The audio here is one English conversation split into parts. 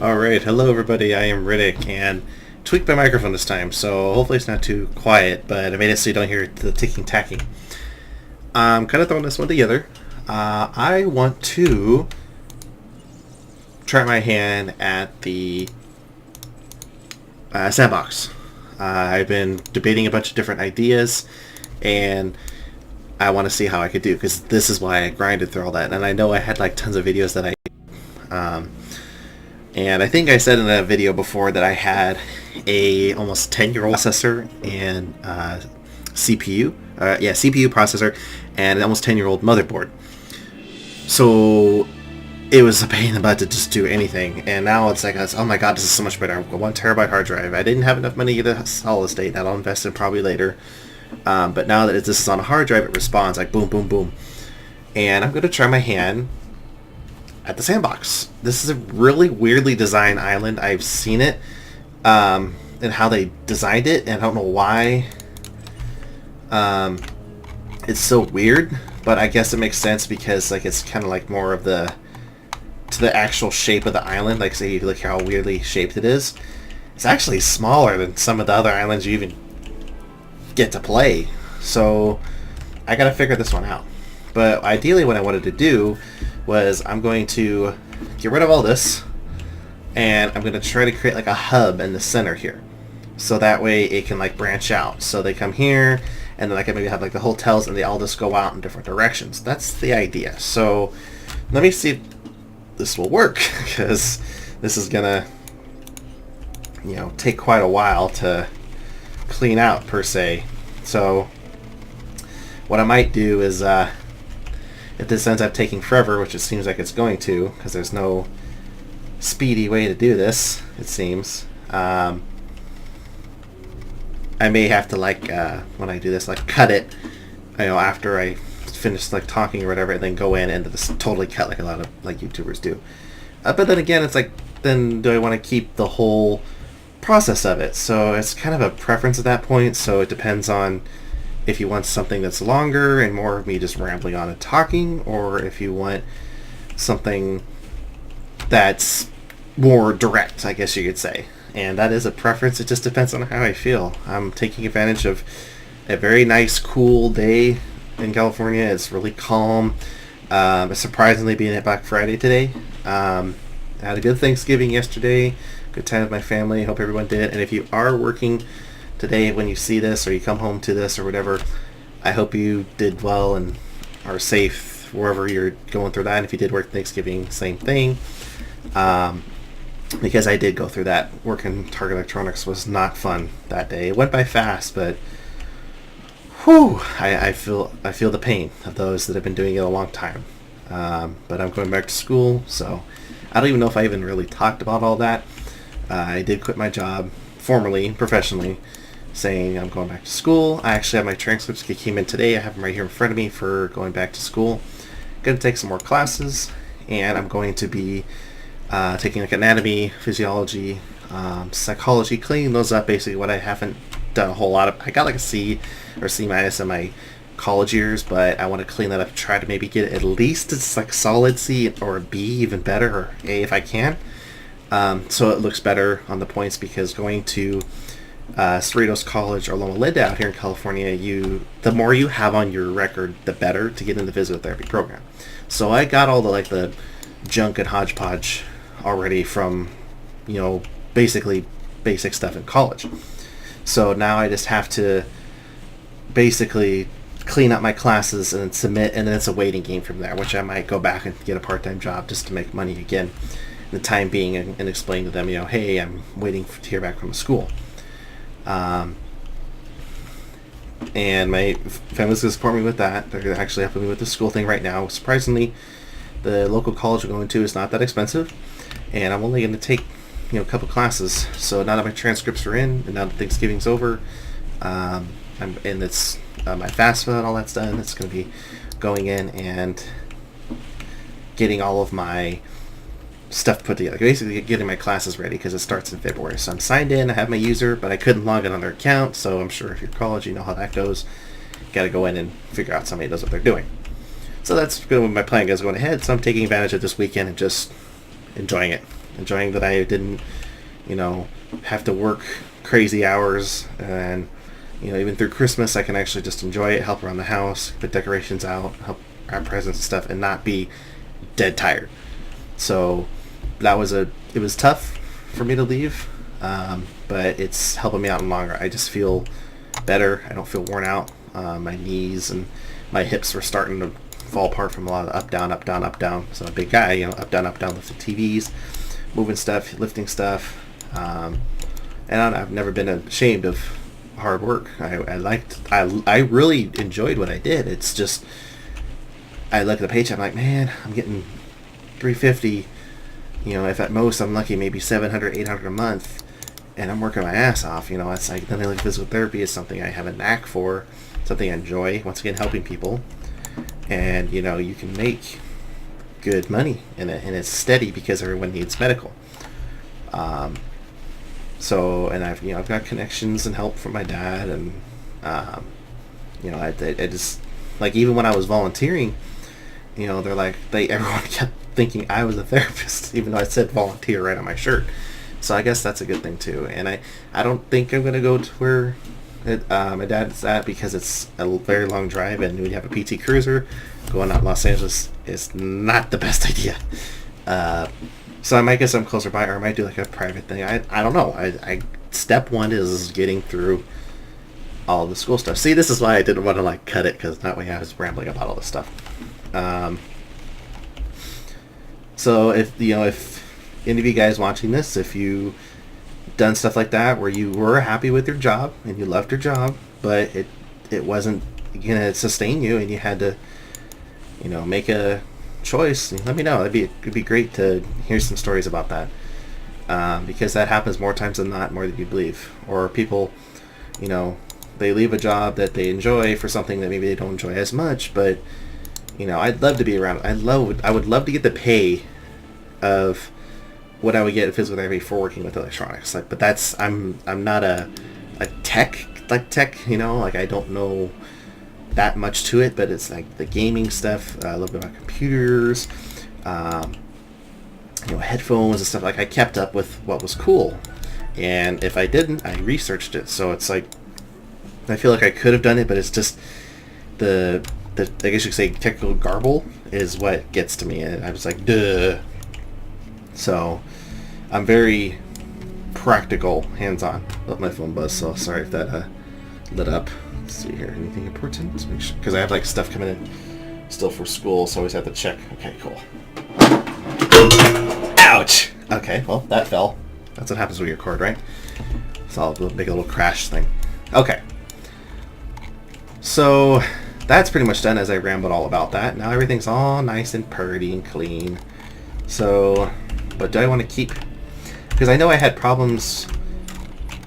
Alright, hello everybody, I am Riddek, and tweaked my microphone this time, so hopefully it's not too quiet, but I made it so you don't hear the ticking tacking. I'm kind of throwing this one together. I want to try my hand at the sandbox. I've been debating a bunch of different ideas, and I want to see how I could do, because this is why I grinded through all that, and I know I had like tons of videos that and I think I said in a video before that I had a almost 10-year-old processor and CPU processor and an almost 10-year-old motherboard. So it was a pain in the butt to just do anything, and now it's like, oh my god, this is so much better. 1 terabyte hard drive. I didn't have enough money to get a solid state. That I'll invest in probably later. But now that this is on a hard drive, it responds like boom, boom, boom. And I'm going to try my hand at the sandbox. This is a really weirdly designed island. I've seen it and how they designed it, and I don't know why it's so weird, but I guess it makes sense because like it's kind of like more of the actual shape of the island. Like, say you look how weirdly shaped it is. It's actually smaller than some of the other islands you even get to play. So I gotta figure this one out. But ideally what I wanted to do was I'm going to get rid of all this, and I'm going to try to create like a hub in the center here, so that way it can like branch out. So they come here, and then I can maybe have like the hotels, and they all just go out in different directions. That's the idea. So let me see if this will work, because this is gonna, take quite a while to clean out per se. So what I might do is if this ends up taking forever, which it seems like it's going to, because there's no speedy way to do this, it seems, I may have to when I do this, cut it, after I finish talking or whatever, and then go in and just totally cut like a lot of YouTubers do. But then again, it's then do I want to keep the whole process of it? So it's kind of a preference at that point. So it depends on if you want something that's longer and more of me just rambling on and talking, or if you want something that's more direct, I guess you could say. And that is a preference. It just depends on how I feel. I'm taking advantage of a very nice, cool day in California. It's really calm. Surprisingly, being at Black Friday today. I had a good Thanksgiving yesterday. Good time with my family. Hope everyone did. And if you are working today when you see this, or you come home to this or whatever, I hope you did well and are safe wherever you're going through that. And if you did work Thanksgiving, same thing, because I did go through that. Working Target Electronics was not fun that day. It went by fast, but whew, I feel the pain of those that have been doing it a long time. But I'm going back to school, so I don't even know if I even really talked about all that. I did quit my job formally, professionally, saying I'm going back to school. I actually have my transcripts that came in today. I have them right here in front of me for going back to school. Going to take some more classes, and I'm going to be taking anatomy, physiology, psychology, cleaning those up. Basically what I haven't done a whole lot of. I got a C or C minus in my college years, but I want to clean that up, try to maybe get at least a solid C or a B, even better, or A if I can, so it looks better on the points, because going to Cerritos College or Loma Linda out here in California, the more you have on your record, the better to get in the physical therapy program. So I got all the junk and hodgepodge already from basically basic stuff in college. So now I just have to basically clean up my classes and submit, and then it's a waiting game from there, which I might go back and get a part-time job just to make money again in the time being, and explain to them, hey, I'm waiting to hear back from the school. And my family's going to support me with that. They're actually helping me with the school thing right now. Surprisingly, the local college we're going to is not that expensive, and I'm only going to take a couple classes. So now that my transcripts are in, and now that Thanksgiving's over, and it's my FAFSA and all that's done, it's going to be going in and getting all of my stuff put together, basically getting my classes ready, because it starts in February. So I'm signed in, I have my user, but I couldn't log in on their account. So I'm sure if you're college, you know how that goes. Got to go in and figure out somebody knows what they're doing. So that's good. My plan is going ahead. So I'm taking advantage of this weekend and just enjoying it. enjoying that I didn't, have to work crazy hours, and even through Christmas I can actually just enjoy it, help around the house, put decorations out, help wrap presents and stuff, and not be dead tired. So it was tough for me to leave, but it's helping me out in the long run. I just feel better. I don't feel worn out. My knees and my hips were starting to fall apart from a lot of up, down, up, down, up, down. So I'm a big guy, up, down, lifting TVs, moving stuff, lifting stuff. And I've never been ashamed of hard work. I really enjoyed what I did. It's just, I look at the paycheck, I'm like, man, I'm getting $350. If at most I'm lucky, maybe $700, $800 a month, and I'm working my ass off. It's like, then I look at physical therapy as something I have a knack for, something I enjoy. Once again, helping people, and you can make good money in it, and it's steady because everyone needs medical. So, and I've got connections and help from my dad, and I just, like, even when I was volunteering, they're like, everyone kept thinking I was a therapist, even though I said volunteer right on my shirt. So I guess that's a good thing too. And I don't think I'm going to go to where my dad's at, because it's a very long drive, and when you have a PT Cruiser, going out Los Angeles is not the best idea. So I might get some closer by, or I might do like a private thing. I don't know. Step one is getting through all the school stuff. See, this is why I didn't want to like cut it, because that way I was rambling about all this stuff. So if any of you guys watching this, if you done stuff like that where you were happy with your job and you loved your job, but it wasn't gonna sustain you, and you had to make a choice, let me know. It'd be great to hear some stories about that, because that happens more times than not, more than you believe. Or people, they leave a job that they enjoy for something that maybe they don't enjoy as much, but I'd love to be around. I would love to get the pay of what I would get in physical therapy for working with electronics. Like, but that's, I'm not a tech, like I don't know that much to it, but it's like the gaming stuff, a little bit about computers, headphones and stuff. Like, I kept up with what was cool, and if I didn't, I researched it. So it's like, I feel like I could have done it, but it's just the I guess you could say technical garble is what gets to me. And I was like, duh. So I'm very practical, hands-on. Let my phone buzz, so sorry if that lit up. Let's see here, anything important? Let's make sure, because I have like stuff coming in still for school, so I always have to check. Okay, cool. Ouch! Okay, well, that fell. That's what happens when you record, right? So I'll make a little crash thing. Okay. So that's pretty much done, as I rambled all about that. Now everything's all nice and purdy and clean. So, but do I want to keep... Because I know I had problems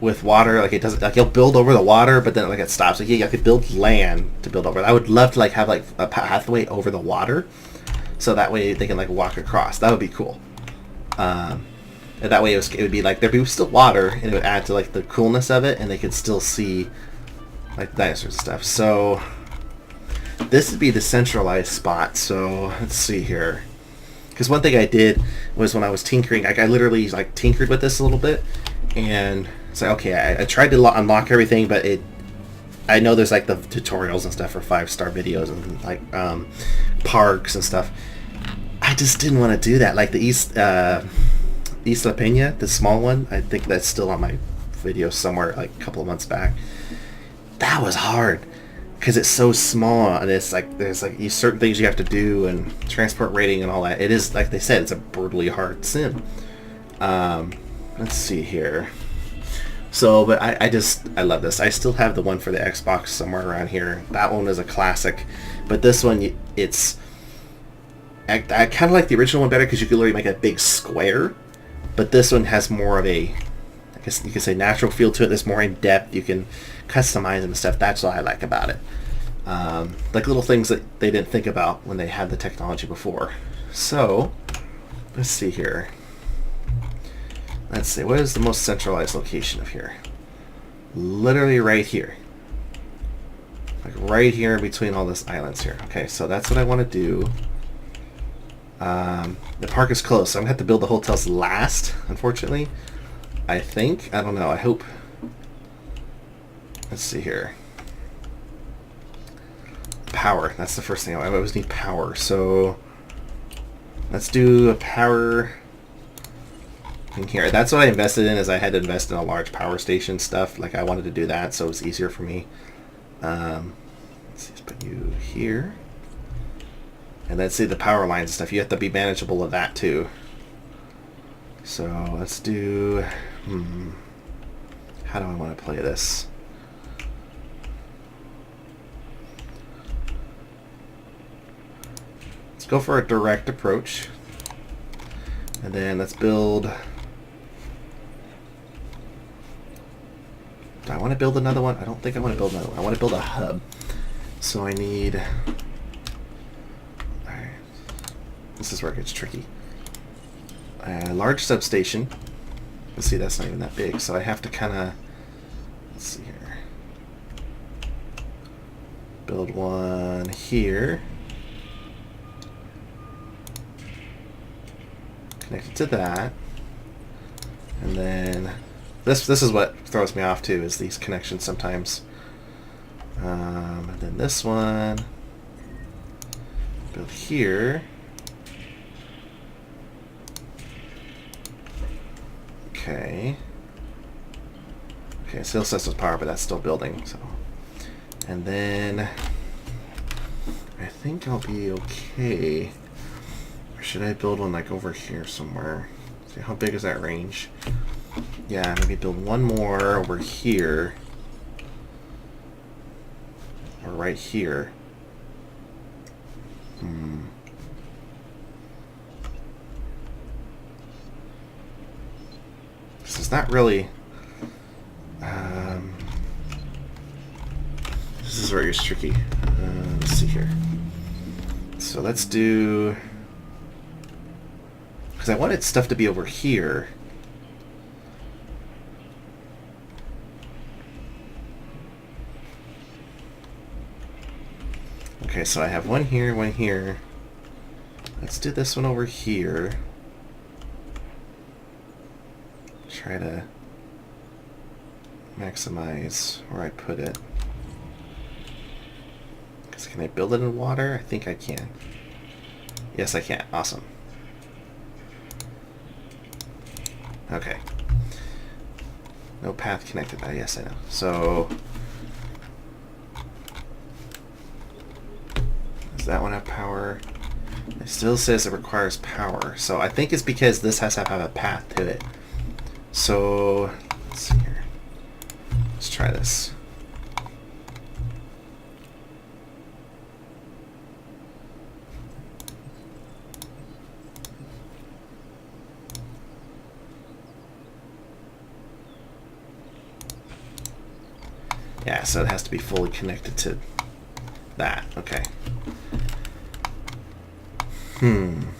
with water. Like, it doesn't... Like, you'll build over the water, but then, like, it stops. Like, you could build land to build over. I would love to, like, have, like, a pathway over the water, so that way they can, like, walk across. That would be cool. And that way it would be, like, there'd be still water, and it would add to, like, the coolness of it, and they could still see, like, dinosaurs and stuff. So this would be the centralized spot. So let's see here, because one thing I did was when I was tinkering, like, I literally like tinkered with this a little bit, and it's like, okay, I tried to unlock everything, but I know there's like the tutorials and stuff for 5-star videos and like parks and stuff. I just didn't want to do that. Like the Isla Pena, the small one, I think that's still on my video somewhere, like a couple of months back. That was hard, because it's so small, and it's like there's like certain things you have to do, and transport rating and all that. It is, like they said, it's a brutally hard sim. Let's see here. So, but I love this. I still have the one for the Xbox somewhere around here. That one is a classic, but this one, it's... I kind of like the original one better, because you could literally make a big square, but this one has more of a, I guess you could say, natural feel to it. There's more in depth. You can customize them and stuff. That's what I like about it. Like little things that they didn't think about when they had the technology before. So, let's see here. Let's see, what is the most centralized location of here? Literally right here. Like right here in between all these islands here. Okay, so that's what I want to do. The park is closed, so I'm going to have to build the hotels last, unfortunately. I think. I don't know. I hope. Let's see here. Power. That's the first thing. I always need power. So let's do a power in here. That's what I invested in, is I had to invest in a large power station stuff. Like I wanted to do that, so it's easier for me. Let's see, let's put you here. And then see the power lines and stuff. You have to be manageable of that too. So let's do... How do I want to play this? Let's go for a direct approach. And then let's build... Do I want to build another one? I don't think I want to build another one. I want to build a hub. So I need... Alright. This is where it gets tricky. A large substation. Let's see, that's not even that big. So I have to kind of... Let's see here. Build one here. Connect it to that. And then... This is what throws me off too, is these connections sometimes. And then this one, build here. Okay. Okay, it still says with power, but that's still building. So, and then I think I'll be okay. Or should I build one like over here somewhere? See, how big is that range? Yeah, maybe build one more over here. Or right here. This is not really... this is where it gets tricky. Let's see here. So let's do... Because I wanted stuff to be over here. Okay, so I have one here, one here. Let's do this one over here. Try to maximize where I put it. Because can I build it in water? I think I can. Yes, I can. Awesome. Okay. No path connected. Yes, I know. So... that one have power? It still says it requires power, so I think it's because this has to have a path to it. So let's see here. Let's try this. Yeah, so it has to be fully connected to that. Okay.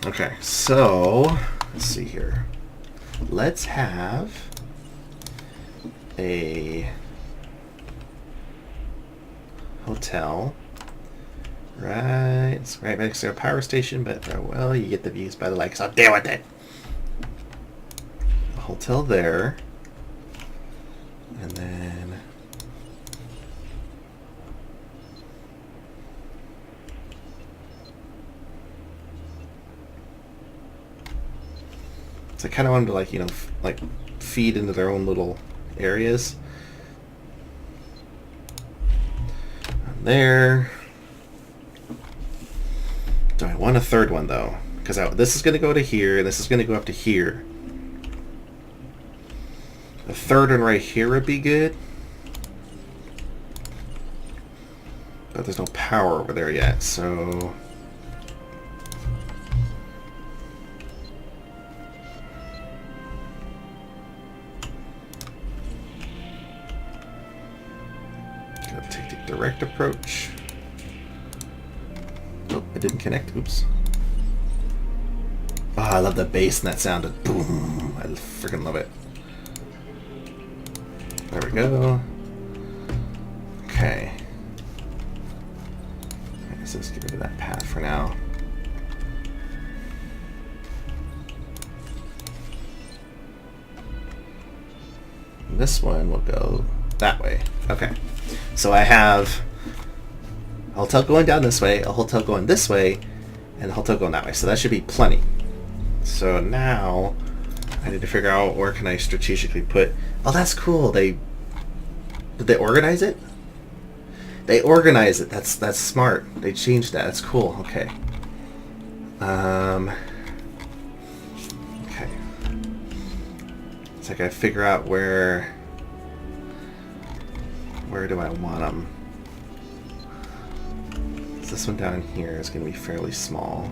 Okay, so let's see here. Let's have a hotel it's right next to a power station, but well, you get the views by the lake, so I'll deal with it. A hotel there, and then so I kind of wanted to, like, you know, like feed into their own little areas. And there. Do I want a third one though? Because this is going to go to here, and this is going to go up to here. A third one right here would be good. But there's no power over there yet, so... take the direct approach. Oh, it didn't connect. Oops. Oh, I love the bass and that sound. Boom. I freaking love it. There we go. Okay. I guess let's get rid of that path for now. And this one will go that way. Okay. So I have a hotel going down this way, a hotel going this way, and a hotel going that way. So that should be plenty. So now I need to figure out where can I strategically put... Oh, that's cool. Did they organize it? They organize it. That's smart. They changed that. That's cool. Okay. Okay. So I gotta figure out where do I want them? This one down here is gonna be fairly small.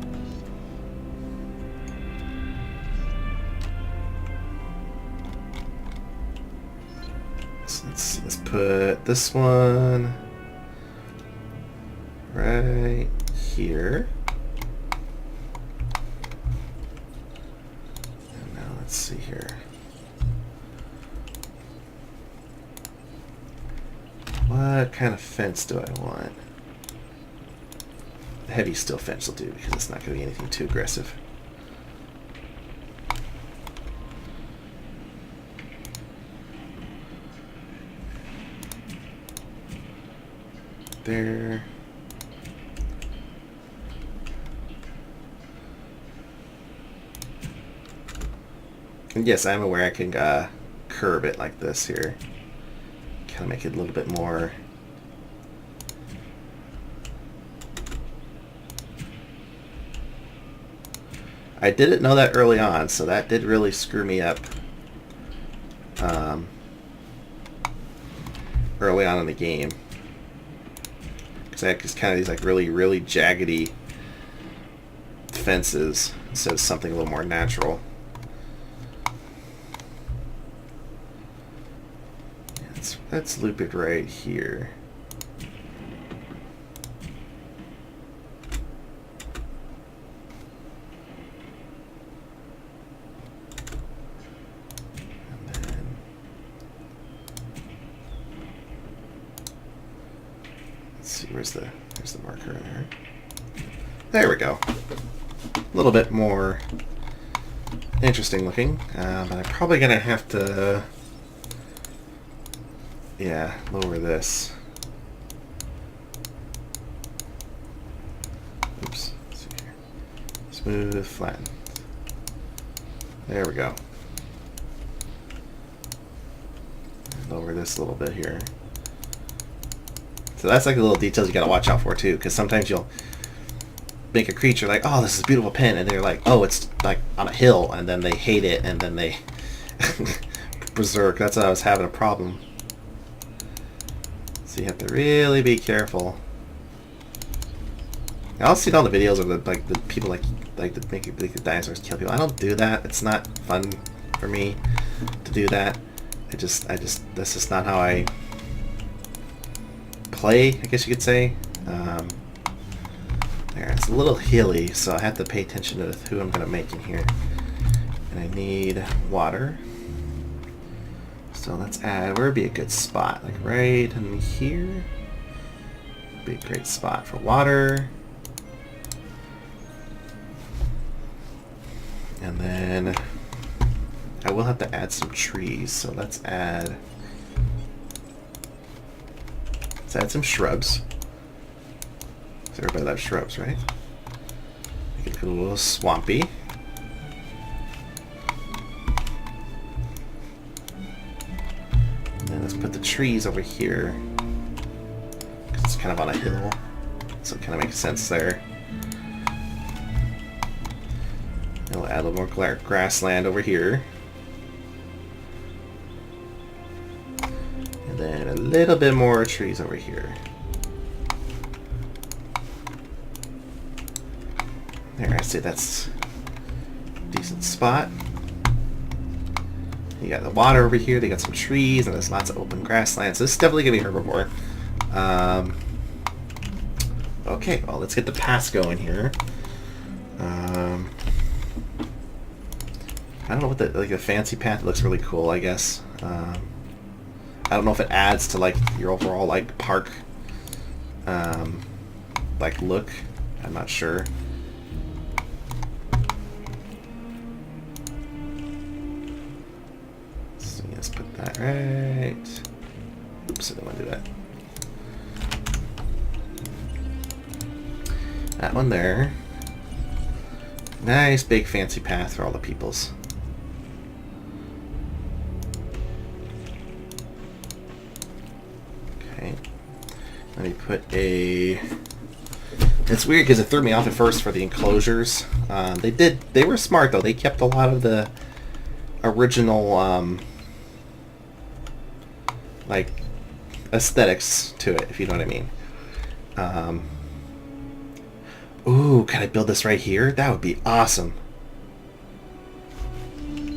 So let's put this one right here. And now let's see here. What kind of fence do I want? The heavy steel fence will do because it's not going to be anything too aggressive. There. And yes, I'm aware I can curve it like this here. Kind of make it a little bit more... I didn't know that early on, so that did really screw me up early on in the game. Because I had just kind of these like really jaggedy fences instead of something a little more natural. Let's loop it right here. And then let's see, there's the marker in there. There we go. A little bit more interesting looking, but I'm probably gonna have to lower this. Oops. Let's see here. Smooth, flatten. There we go. Lower this a little bit here. So that's like the little details you gotta watch out for too, because sometimes you'll make a creature like, oh, this is a beautiful pen, and they're like, oh, it's like on a hill, and then they hate it, and then they berserk. That's how I was having a problem. So you have to really be careful. I'll see all the videos of the people like to make the dinosaurs kill people. I don't do that. It's not fun for me to do that. That's just not how I play, I guess you could say. There, it's a little hilly, so I have to pay attention to who I'm gonna make in here. And I need water. So let's add, where would be a good spot? Like right in here. Be a great spot for water. And then I will have to add some trees, so let's add some shrubs. So everybody loves shrubs, right? Make it a little swampy. And then let's put the trees over here. 'Cause it's kind of on a hill, so it kind of makes sense there. And we'll add a little more grassland over here. And then a little bit more trees over here. There, I say that's a decent spot. You got the water over here, they got some trees, and there's lots of open grassland, so this is definitely going to be herbivore. Okay, well, let's get the pass going here. I don't know what the fancy path looks really cool, I guess. I don't know if it adds to like your overall like park like look. I'm not sure. So let's put that right. Oops, I didn't want to do that. That one there. Nice big fancy path for all the peoples. Okay. Let me put a... It's weird because it threw me off at first for the enclosures. They were smart though. They kept a lot of the original like aesthetics to it, if you know what I mean. Ooh, can I build this right here? That would be awesome.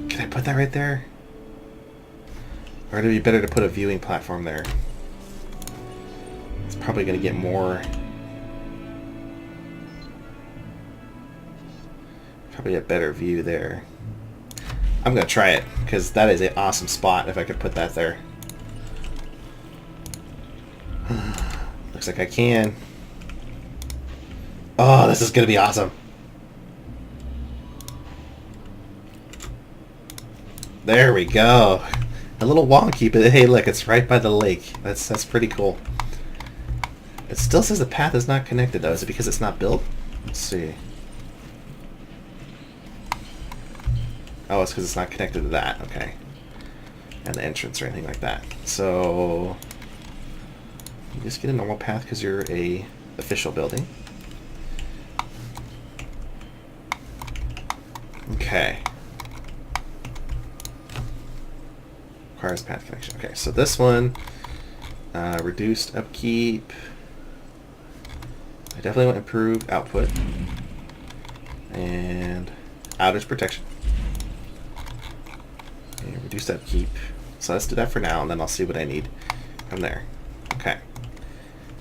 Can I put that right there? Or would it be better to put a viewing platform there? It's probably going to get more... Probably a better view there. I'm going to try it, because that is an awesome spot if I could put that there. Looks like I can. Oh, this is going to be awesome. There we go. A little wonky, but hey, look, it's right by the lake. That's pretty cool. It still says the path is not connected, though. Is it because it's not built? Let's see. Oh, it's because it's not connected to that. Okay. And the entrance or anything like that. So you just get a normal path because you're a official building. Okay. Requires path connection. Okay, so this one, reduced upkeep. I definitely want improved output. And outage protection. And reduced upkeep. So let's do that for now, and then I'll see what I need from there. Okay.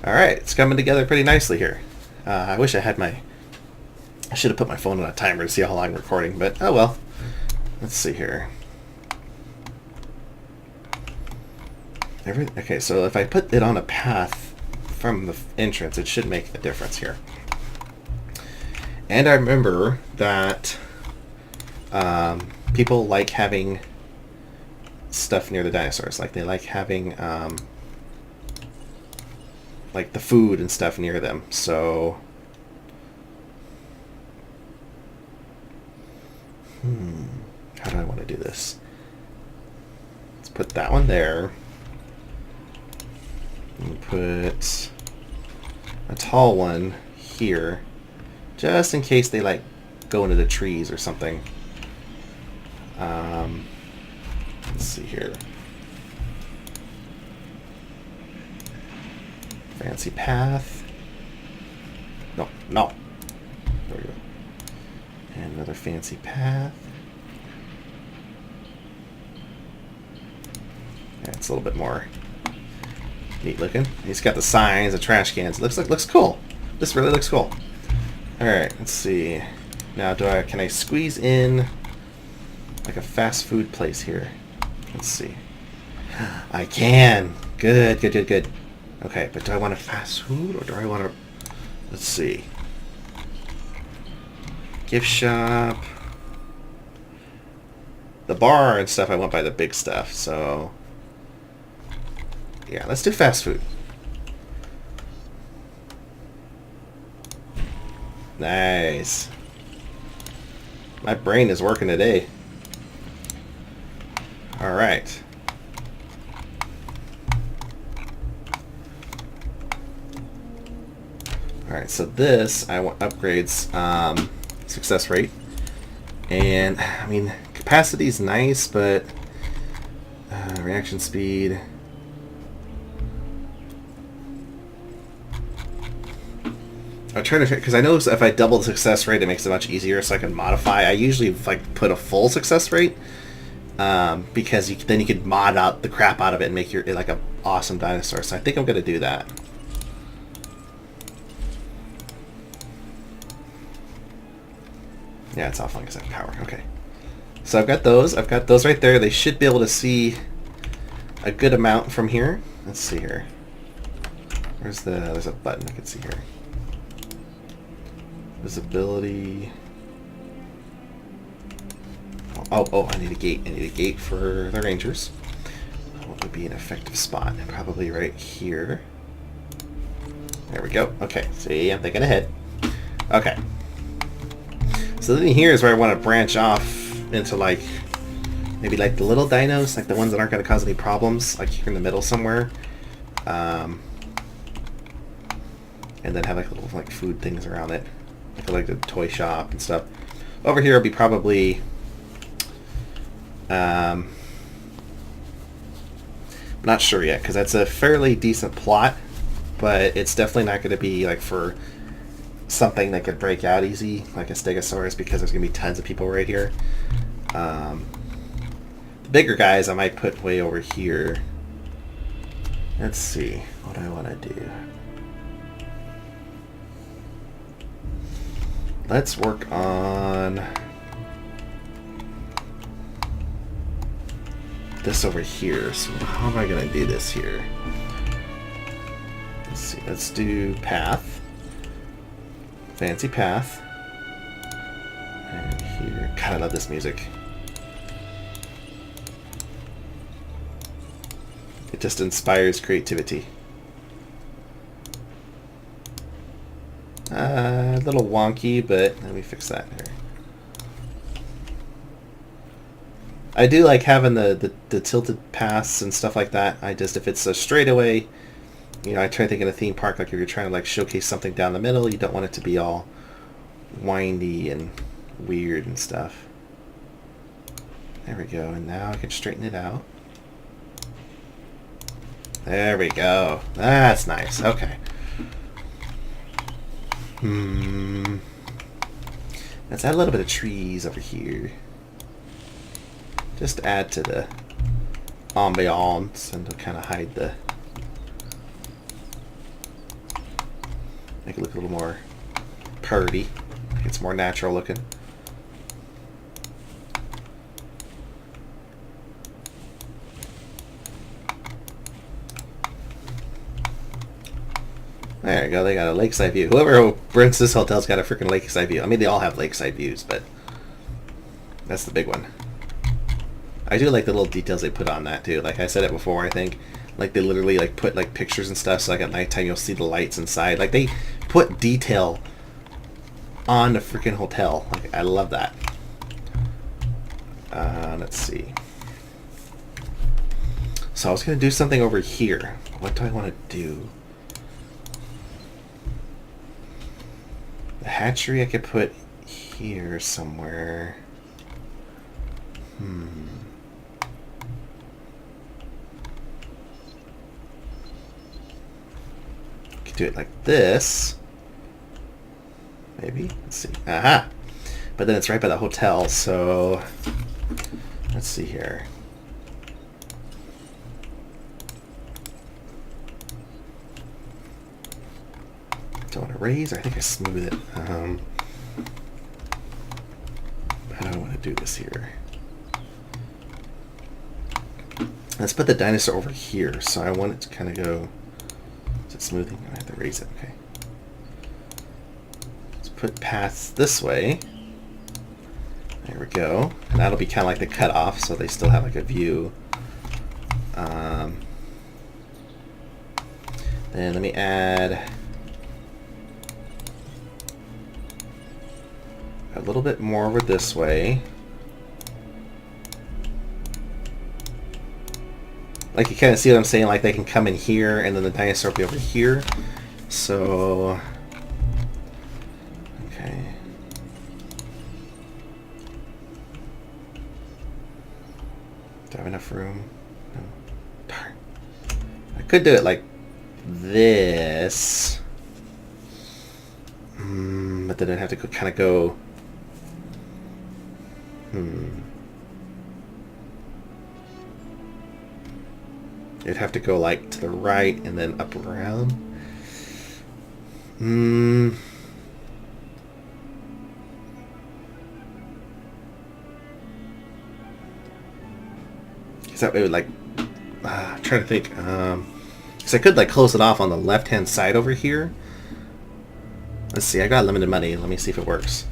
Alright, it's coming together pretty nicely here. I wish I had my... I should have put my phone on a timer to see how long I'm recording, but oh well. Let's see here. Okay, so if I put it on a path from the entrance, it should make a difference here. And I remember that people like having stuff near the dinosaurs. Like they like having like the food and stuff near them. So how do I want to do this? Let's put that one there. And put a tall one here, just in case they like go into the trees or something. Let's see here. Fancy path. No. There we go. And another fancy path. Yeah, it's a little bit more neat looking. He's got the signs, the trash cans. Looks cool. This really looks cool. All right, let's see. Now, can I squeeze in like a fast food place here? Let's see. I can. Good. Okay, but do I want a fast food or do I want to? Let's see. Gift shop. The bar and stuff I want by the big stuff, so yeah, let's do fast food. Nice. My brain is working today. All right. All right, so this I want upgrades success rate, and I mean capacity is nice, but reaction speed. I'm trying to, because I know if I double the success rate, it makes it much easier, so I can modify. I usually like put a full success rate, because then you could mod out the crap out of it and make it like an awesome dinosaur. So I think I'm gonna do that. Yeah, it's off like I said, power. Okay, so I've got those. I've got those right there. They should be able to see a good amount from here. Let's see here. There's a button I can see here. Visibility. Oh, Oh, I need a gate. I need a gate for the Rangers. What would be an effective spot? Probably right here. There we go. Okay, see, I'm thinking ahead. Okay. So then here is where I want to branch off into, like, maybe like the little dinos, like the ones that aren't going to cause any problems, like here in the middle somewhere. And then have like little like food things around it, like the toy shop and stuff. Over here will be probably I'm not sure yet, because that's a fairly decent plot, but it's definitely not going to be like for something that could break out easy, like a Stegosaurus, because there's going to be tons of people right here. The bigger guys I might put way over here. Let's see what I want to do. Let's work on this over here. So how am I going to do this here? Let's see. Let's do path. Fancy path. And here. God, I love this music. It just inspires creativity. A little wonky, but let me fix that here. I do like having the tilted paths and stuff like that. If it's a straightaway, you know, I try to think in a theme park, like if you're trying to like showcase something down the middle, you don't want it to be all windy and weird and stuff. There we go, and now I can straighten it out. There we go. That's nice. Okay. Let's add a little bit of trees over here. Just add to the ambiance and to kind of hide the... Make it look a little more party. Like it's more natural looking. There you go, they got a lakeside view. Whoever rents this hotel's got a freaking lakeside view. I mean, they all have lakeside views, but that's the big one. I do like the little details they put on that, too. Like I said it before, I think. Like, they literally, like, put, like, pictures and stuff, so, like, at nighttime you'll see the lights inside. Like, they put detail on the freaking hotel. Like, I love that. Let's see. So I was going to do something over here. What do I want to do? The hatchery I could put here somewhere. Could do it like this. Maybe. Let's see. Aha! But then it's right by the hotel, so let's see here. Do I want to raise, or I think I smooth it? How do I want to do this here? Let's put the dinosaur over here. So I want it to kind of go... Is it smoothing? I have to raise it. Okay. Let's put paths this way. There we go. And that'll be kind of like the cutoff, so they still have like a view. Then let me add a little bit more over this way. Like, you kind of see what I'm saying? Like, they can come in here, and then the dinosaur will be over here. So... Okay. Do I have enough room? No. Darn. I could do it like this. But then I'd have to kind of go... It'd have to go like to the right and then up around. Because that way would like... I'm trying to think. Because I could like close it off on the left hand side over here. Let's see, I got limited money. Let me see if it works.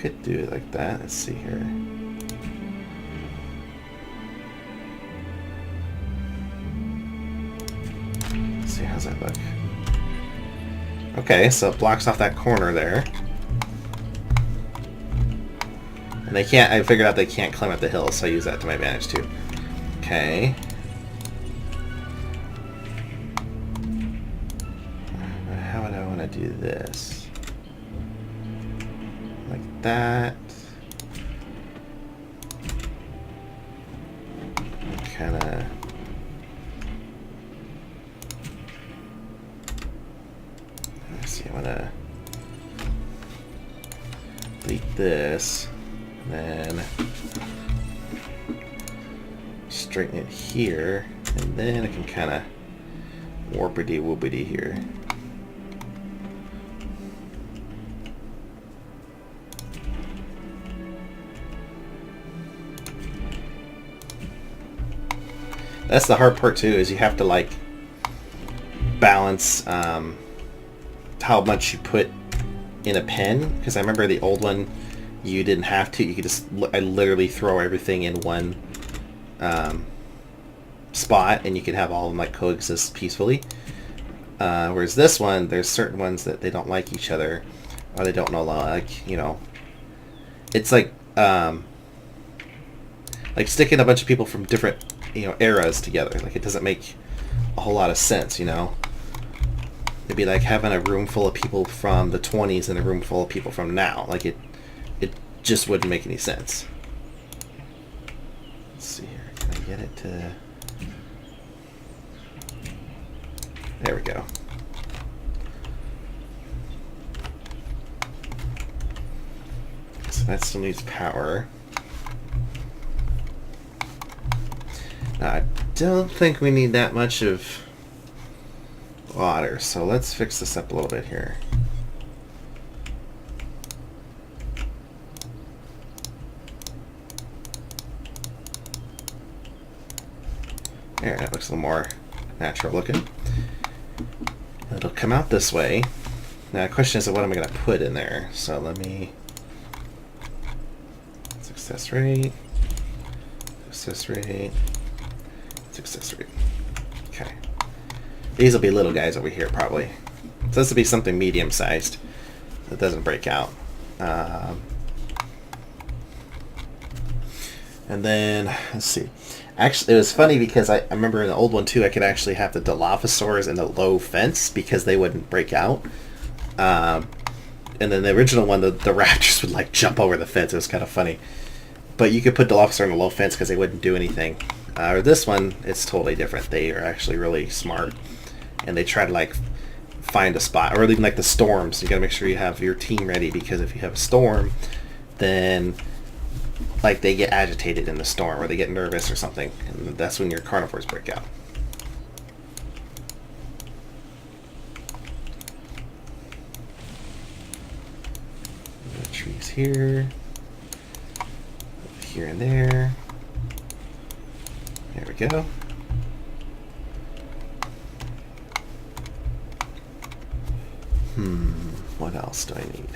could do it like that. Let's see here. Let's see, how's that look? Okay, so it blocks off that corner there. And they can't, I figured out they can't climb up the hill, so I use that to my advantage too. Okay. How would I want to do this? Like that. Kind of. Let's see, I want to delete this. And then straighten it here, and then I can kind of warpity woopity here. That's the hard part too, is you have to like balance how much you put in a pen, because I remember the old one you didn't have to. You could just I literally throw everything in one spot, and you could have all of them like coexist peacefully. Whereas this one, there's certain ones that they don't like each other, or they don't know, like, you know, it's like sticking a bunch of people from different, you know, eras together. Like, it doesn't make a whole lot of sense, you know. It'd be like having a room full of people from the 20s and a room full of people from now. Like, it just wouldn't make any sense. Let's see here. Can I get it to... There we go. So that still needs power. Now, I don't think we need that much of water, so let's fix this up a little bit here. There, that looks a little more natural looking. It'll come out this way. Now the question is, what am I going to put in there? So let me... Success rate. Success rate. Success rate. Okay. These will be little guys over here probably. So this will be something medium-sized that doesn't break out. And then, let's see. Actually, it was funny because I remember in the old one too, I could actually have the Dilophosaurs in the low fence because they wouldn't break out. And then the original one, the raptors would like jump over the fence. It was kind of funny. But you could put Dilophosaur in the low fence because they wouldn't do anything. Or this one, it's totally different. They are actually really smart. And they try to like find a spot. Or even like the storms. You got to make sure you have your team ready, because if you have a storm, then... like they get agitated in the storm, or they get nervous or something, and that's when your carnivores break out. The trees here, here and there. There we go. What else do I need?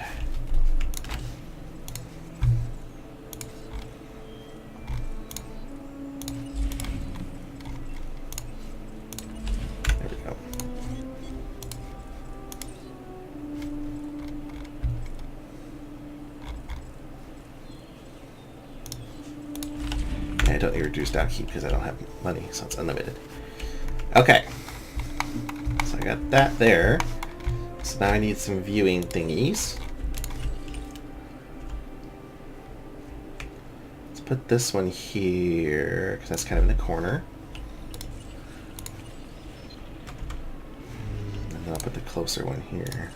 I don't need reduced downkeep because I don't have money, so it's unlimited. Okay. So I got that there. So now I need some viewing thingies. Let's put this one here, because that's kind of in the corner. And then I'll put the closer one here.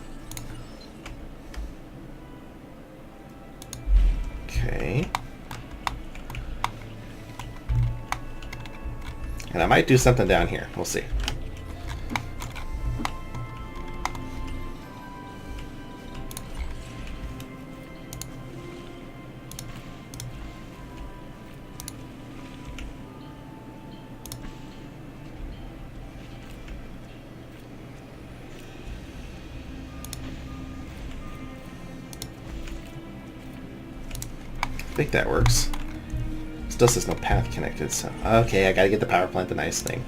Okay. And I might do something down here. We'll see. think that works. Still says no path connected, so... Okay, I gotta get the power plant, the nice thing.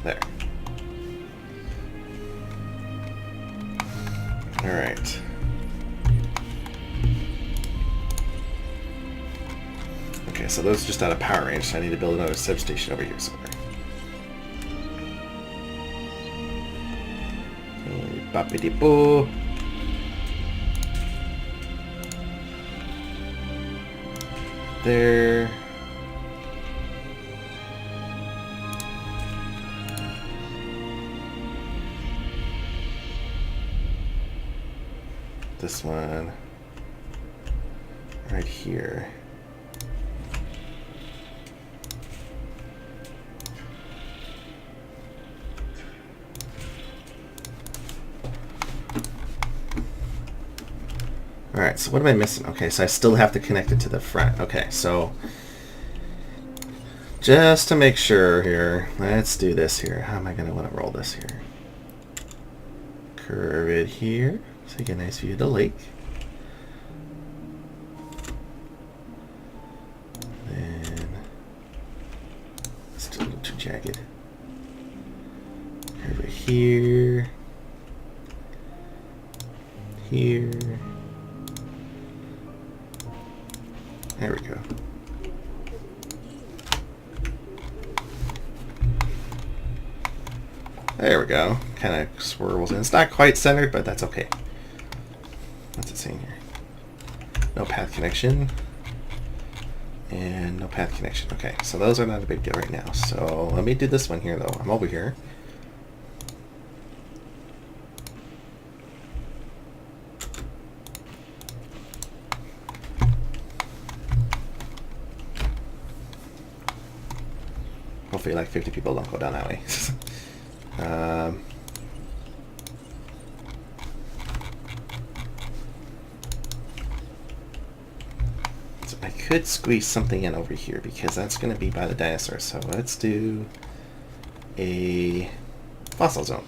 There. Alright. Okay, so those are just out of power range, so I need to build another substation over here somewhere. Boppity-boo. There. This one right here. Alright, so what am I missing? Okay, so I still have to connect it to the front. Okay, so just to make sure here, let's do this here. How am I going to want to roll this here? Curve it here so you get a nice view of the lake. Then it's still a little too jagged. Curve it here. Here. There we go. There we go. Kind of swirls in. It's not quite centered, but that's okay. What's it saying here? No path connection. And no path connection. Okay, so those are not a big deal right now. So let me do this one here, though. I'm over here. Hopefully like 50 people don't go down that way. So I could squeeze something in over here because that's going to be by the dinosaur. So let's do a fossil zone.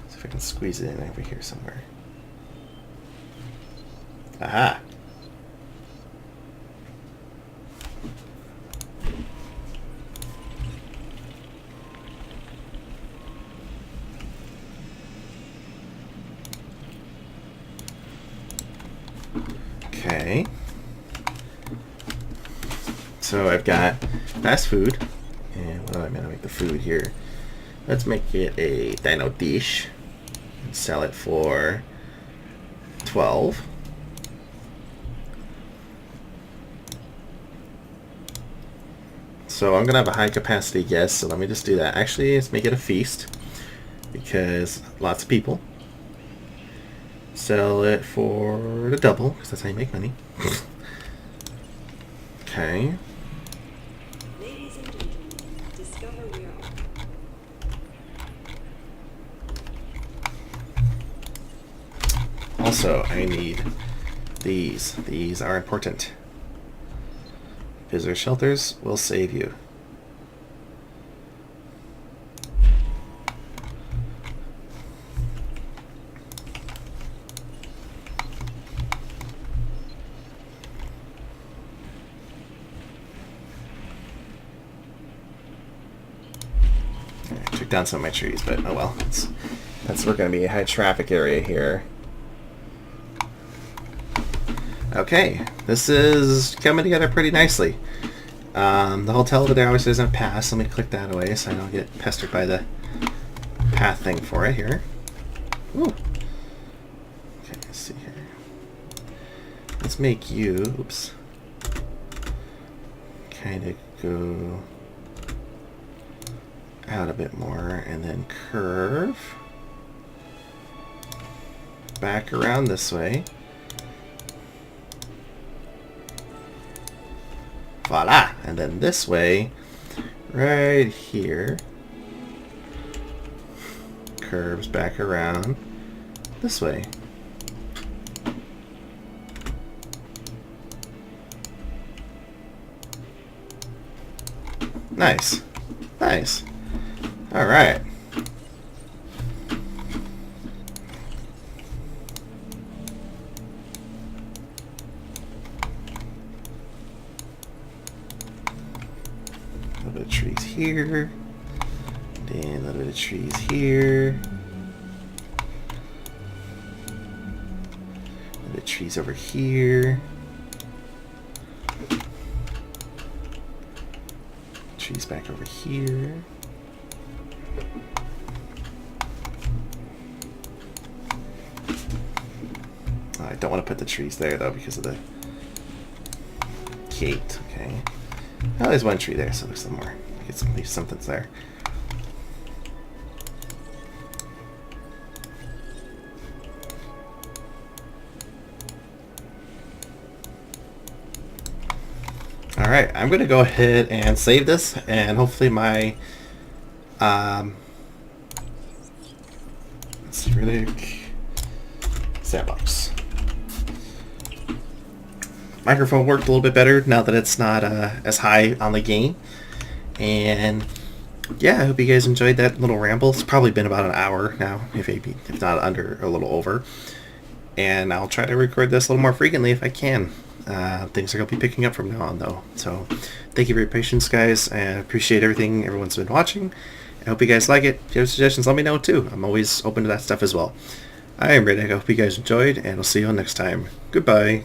See if I can squeeze it in over here somewhere. Aha! Okay, so I've got fast food, and what am I going to make the food here? Let's make it a dino dish and sell it for 12. So I'm going to have a high capacity guest, so let me just do that. Actually, let's make it a feast because lots of people. Sell it for the double, because that's how you make money. Okay. Ladies and gentlemen, discover we are. Also, I need these. These are important. Visitor shelters will save you. Took down some of my trees, but oh well. That's we're going to be a high traffic area here. Okay, this is coming together pretty nicely. The hotel over there obviously doesn't pass. Let me click that away so I don't get pestered by the path thing for it here. Ooh. Okay, let's see here. Let's make you, oops, kind of go out a bit more and then curve back around this way. Voila! And then this way, right here, curves back around this way. Nice. Nice. All right. here. Then a little bit of trees here. A little bit of trees over here. Trees back over here. I don't want to put the trees there though because of the gate. Okay. Oh, there's one tree there, so there's some more. Get some, leave something's there. Alright, I'm going to go ahead and save this, and hopefully my let's see, Riddek sandbox. Microphone worked a little bit better now that it's not as high on the gain. And yeah, I hope you guys enjoyed that little ramble. It's probably been about an hour now, if not under, a little over. And I'll try to record this a little more frequently if I can. Things are going to be picking up from now on, though. So thank you for your patience, guys. And I appreciate everything everyone's been watching. I hope you guys like it. If you have suggestions, let me know, too. I'm always open to that stuff as well. I am Riddek. I hope you guys enjoyed, and I'll see you all next time. Goodbye.